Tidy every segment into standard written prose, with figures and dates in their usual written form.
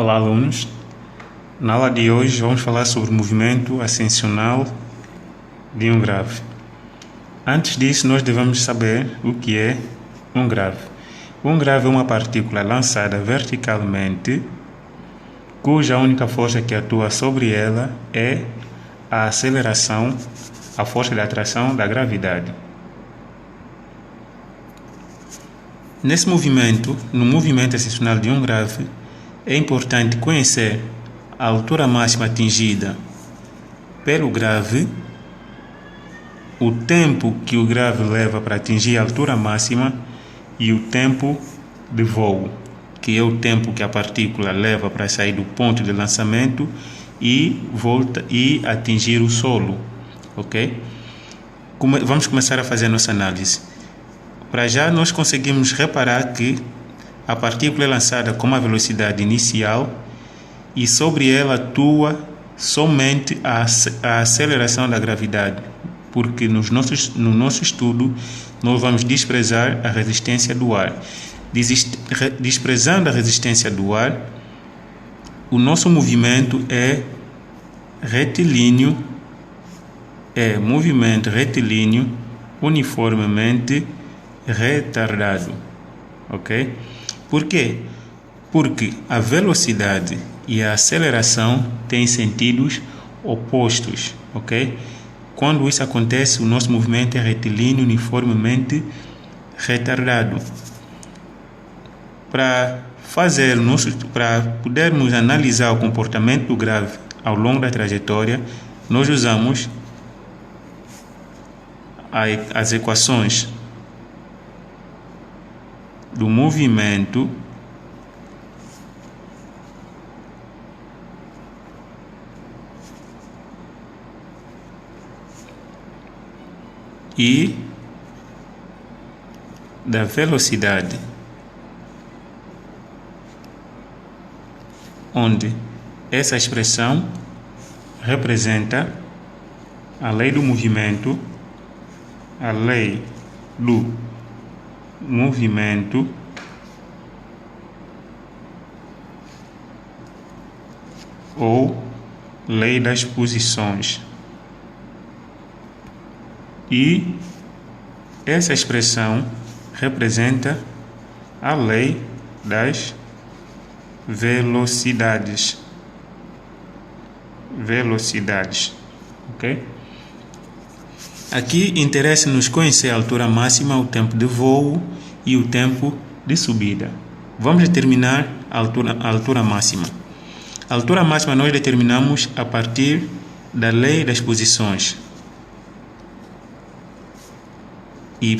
Olá, alunos. Na aula de hoje vamos falar sobre o movimento ascensional de um grave. Antes disso, nós devemos saber o que é um grave. Um grave é uma partícula lançada verticalmente, cuja única força que atua sobre ela é a aceleração, a força de atração da gravidade. Nesse movimento, no movimento ascensional de um grave, é importante conhecer a altura máxima atingida pelo grave, o tempo que o grave leva para atingir a altura máxima e o tempo de voo, que é o tempo que a partícula leva para sair do ponto de lançamento e volta e atingir o solo, ok? Vamos começar a fazer a nossa análise. Para já nós conseguimos reparar que a partícula é lançada com uma velocidade inicial e sobre ela atua somente a aceleração da gravidade, porque no nosso estudo nós vamos desprezar a resistência do ar. Desprezando a resistência do ar, o nosso movimento é movimento retilíneo uniformemente retardado, ok? Por quê? Porque a velocidade e a aceleração têm sentidos opostos, ok? Quando isso acontece, o nosso movimento é retilíneo uniformemente retardado. Para podermos analisar o comportamento do grave ao longo da trajetória, nós usamos as equações do movimento e da velocidade, onde essa expressão representa a lei do movimento, ou lei das posições. E essa expressão representa a lei das velocidades, ok? Aqui interessa-nos conhecer a altura máxima, o tempo de voo e o tempo de subida. Vamos determinar a altura máxima. A altura máxima nós determinamos a partir da lei das posições. Y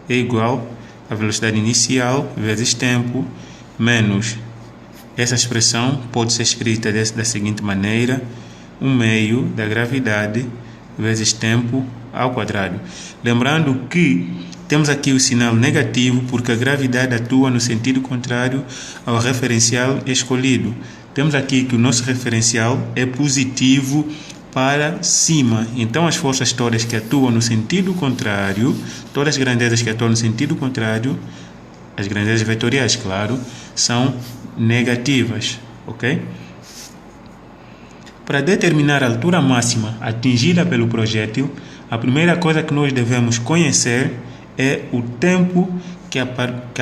é igual à velocidade inicial vezes tempo menos. Essa expressão pode ser escrita da seguinte maneira: 1/2 da gravidade vezes tempo ao quadrado. Lembrando que temos aqui o sinal negativo porque a gravidade atua no sentido contrário ao referencial escolhido. Temos aqui que o nosso referencial é positivo para cima. Então as forças todas que atuam no sentido contrário, todas as grandezas que atuam no sentido contrário, as grandezas vetoriais, claro, são negativas, ok? Para determinar a altura máxima atingida pelo projétil, a primeira coisa que nós devemos conhecer é o tempo que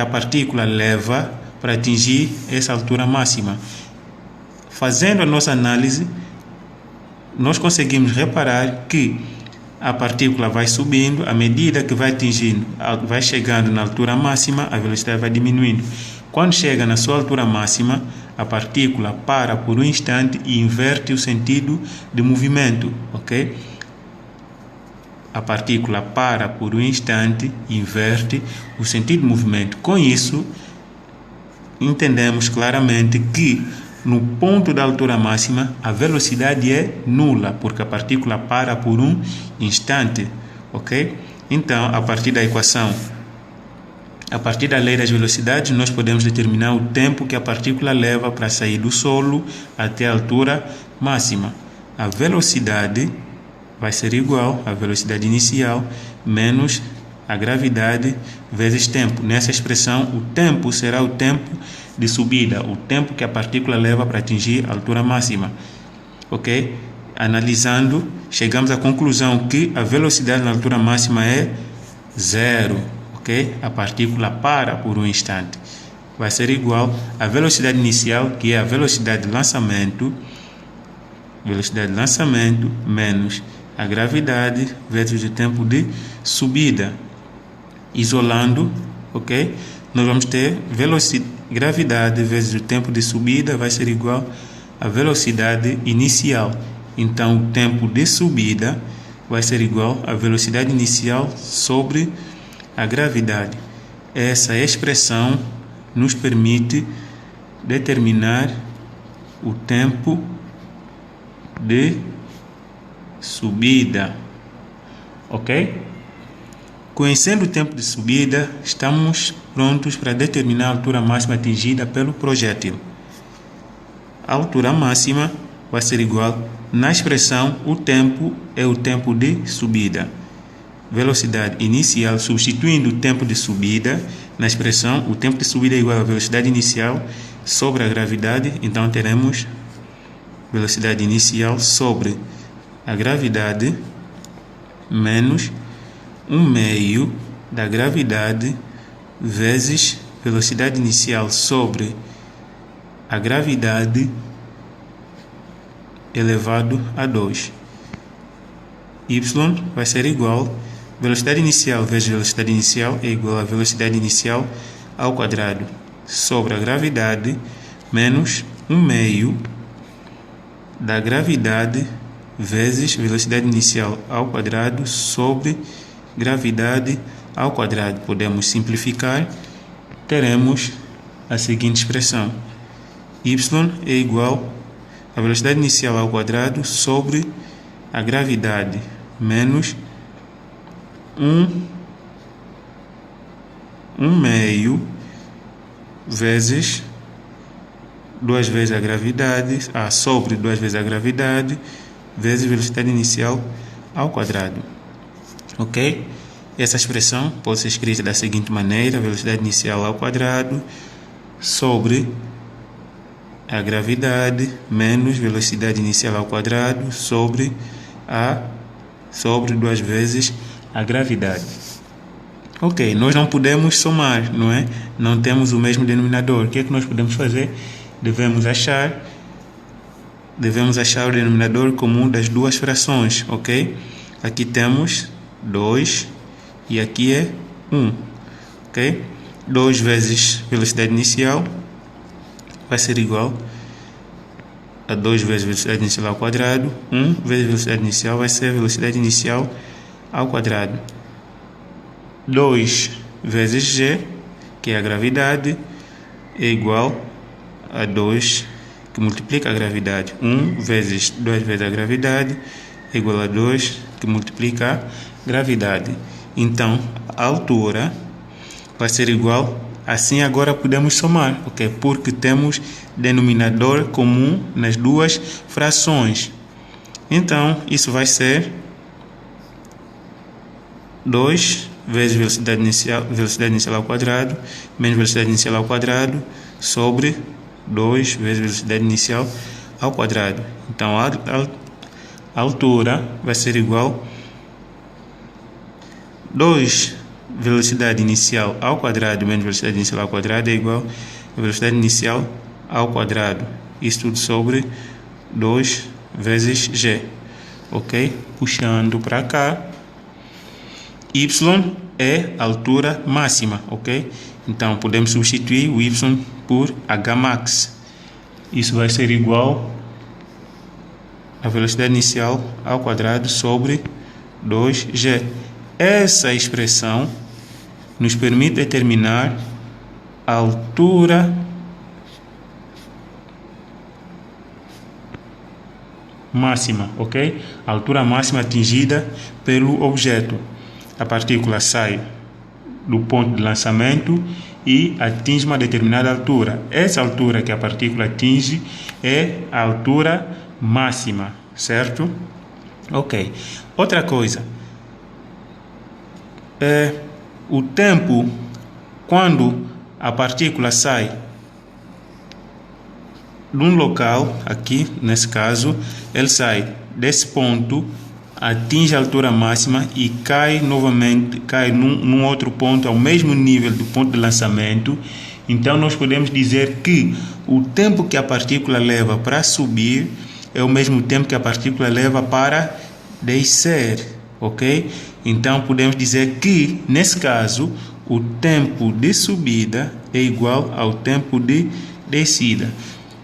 a partícula leva para atingir essa altura máxima. Fazendo a nossa análise, nós conseguimos reparar que a partícula vai subindo, à medida que vai chegando na altura máxima, a velocidade vai diminuindo. Quando chega na sua altura máxima, a partícula para por um instante e inverte o sentido de movimento, ok? A partícula para por um instante e inverte o sentido de movimento. Com isso, entendemos claramente que no ponto da altura máxima, a velocidade é nula, porque a partícula para por um instante, ok? Então, a partir da equação, a partir da lei das velocidades, nós podemos determinar o tempo que a partícula leva para sair do solo até a altura máxima. A velocidade vai ser igual à velocidade inicial menos a gravidade vezes tempo. Nessa expressão, o tempo será o tempo de subida, o tempo que a partícula leva para atingir a altura máxima. Ok? Analisando, chegamos à conclusão que a velocidade na altura máxima é zero. Ok? A partícula para por um instante. Vai ser igual à velocidade inicial, que é a velocidade de lançamento menos a gravidade vezes o tempo de subida. Isolando, ok? Nós vamos ter gravidade vezes o tempo de subida vai ser igual à velocidade inicial. Então, o tempo de subida vai ser igual à velocidade inicial sobre a gravidade. Essa expressão nos permite determinar o tempo de subida, ok? Conhecendo o tempo de subida, estamos prontos para determinar a altura máxima atingida pelo projétil. A altura máxima vai ser igual, na expressão, o tempo é o tempo de subida. Velocidade inicial, substituindo o tempo de subida, na expressão, o tempo de subida é igual à velocidade inicial sobre a gravidade, então teremos velocidade inicial sobre a gravidade menos 1/2 da gravidade vezes velocidade inicial sobre a gravidade elevado a 2. Y vai ser igual, velocidade inicial vezes velocidade inicial é igual a velocidade inicial ao quadrado sobre a gravidade menos 1/2 da gravidade vezes velocidade inicial ao quadrado sobre gravidade ao quadrado. Podemos simplificar, teremos a seguinte expressão: y é igual a velocidade inicial ao quadrado sobre a gravidade menos 1/2 vezes 2 vezes a gravidade, sobre 2 vezes a gravidade, vezes velocidade inicial ao quadrado. Ok? Essa expressão pode ser escrita da seguinte maneira: velocidade inicial ao quadrado sobre a gravidade menos velocidade inicial ao quadrado sobre 2 vezes a gravidade. Ok, nós não podemos somar, não é? Não temos o mesmo denominador. O que é que nós podemos fazer? Devemos achar o denominador comum das duas frações, ok? Aqui temos 2 e aqui é 1, ok? 2 vezes velocidade inicial vai ser igual a 2 vezes velocidade inicial ao quadrado. 1 vezes velocidade inicial vai ser velocidade inicial ao quadrado. 2 vezes g, que é a gravidade, é igual a 2, que multiplica a gravidade. 1 vezes 2 vezes a gravidade é igual a 2, que multiplica a gravidade. Então, a altura vai ser igual, assim agora podemos somar, ok? Porque temos denominador comum nas duas frações. Então, isso vai ser 2 vezes velocidade inicial ao quadrado, menos velocidade inicial ao quadrado, sobre 2 vezes velocidade inicial ao quadrado. Então, a altura vai ser igual 2 velocidade inicial ao quadrado menos velocidade inicial ao quadrado é igual a velocidade inicial ao quadrado. Isso tudo sobre 2 vezes g. Ok? Puxando para cá. Y é a altura máxima, ok? Então, podemos substituir o y por Hmax. Isso vai ser igual a velocidade inicial ao quadrado sobre 2g. Essa expressão nos permite determinar a altura máxima, ok? A altura máxima atingida pelo objeto. A partícula sai do ponto de lançamento e atinge uma determinada altura. Essa altura que a partícula atinge é a altura máxima, certo? Ok. Outra coisa. o tempo quando a partícula sai de um local, aqui nesse caso, ele sai desse ponto, atinge a altura máxima e cai novamente, cai num outro ponto, ao mesmo nível do ponto de lançamento. Então nós podemos dizer que o tempo que a partícula leva para subir é o mesmo tempo que a partícula leva para descer, ok? Então podemos dizer que, nesse caso, o tempo de subida é igual ao tempo de descida.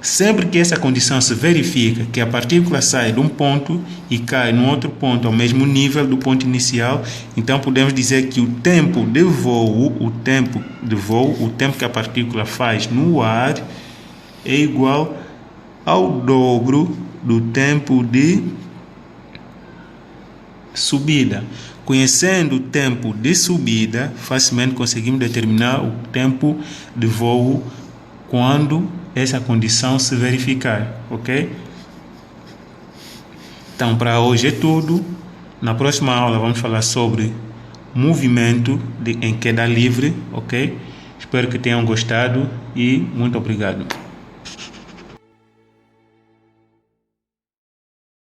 Sempre que essa condição se verifica, que a partícula sai de um ponto e cai num outro ponto ao mesmo nível do ponto inicial, então podemos dizer que o tempo que a partícula faz no ar é igual ao dobro do tempo de subida. Conhecendo o tempo de subida, facilmente conseguimos determinar o tempo de voo quando essa condição se verificar, ok? Então, para hoje é tudo. Na próxima aula vamos falar sobre movimento em queda livre, ok? Espero que tenham gostado e muito obrigado.